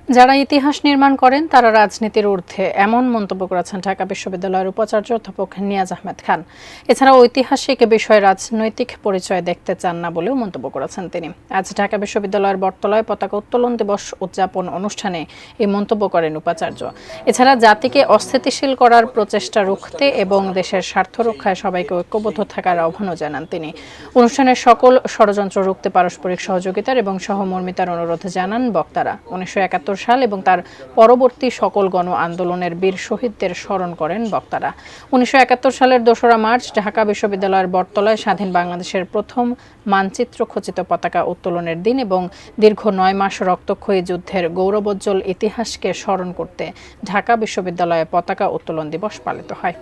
যারা ইতিহাস নির্মাণ করেন তারা রাজনীতির ঊর্ধ্বে, এমন মন্তব্য করেছেন ঢাকা বিশ্ববিদ্যালয়ের উপাচার্য অধ্যাপক নিয়াজ আহমেদ খান। এছাড়া ঐতিহাসিক বিষয়ে রাজনৈতিক পরিচয় দেখতে চান না বলেও মন্তব্য করেছেন তিনি। আজ ঢাকা বিশ্ববিদ্যালয়ের বটতলায় পতাকা উত্তোলন দিবস উদযাপন অনুষ্ঠানে এই মন্তব্য করেন উপাচার্য। এছাড়া জাতিকে অস্থিতিশীল করার প্রচেষ্টা রুখতে এবং দেশের স্বার্থ রক্ষায় সবাইকে ঐক্যবদ্ধ থাকার আহ্বানও জানান তিনি। অনুষ্ঠানের সকল ষড়যন্ত্র রুখতে পারস্পরিক সহযোগিতার এবং সহমর্মিতার অনুরোধ জানান বক্তারা। 1971 সাল এবং তার পরবর্তী সকল গণ আন্দোলনের বীর শহীদদের স্মরণ করেন বক্তারা। 1971 সালের 2রা মার্চ ঢাকা বিশ্ববিদ্যালয়ের বটতলায় স্বাধীন বাংলাদেশের প্রথম মানচিত্র খচিত পতাকা উত্তোলনের দিন এবং দীর্ঘ 9 মাস রক্তক্ষয়ী যুদ্ধের গৌরবোজ্জ্বল ইতিহাসকে স্মরণ করতে ঢাকা বিশ্ববিদ্যালয়ে পতাকা উত্তোলন দিবস পালিত হয়।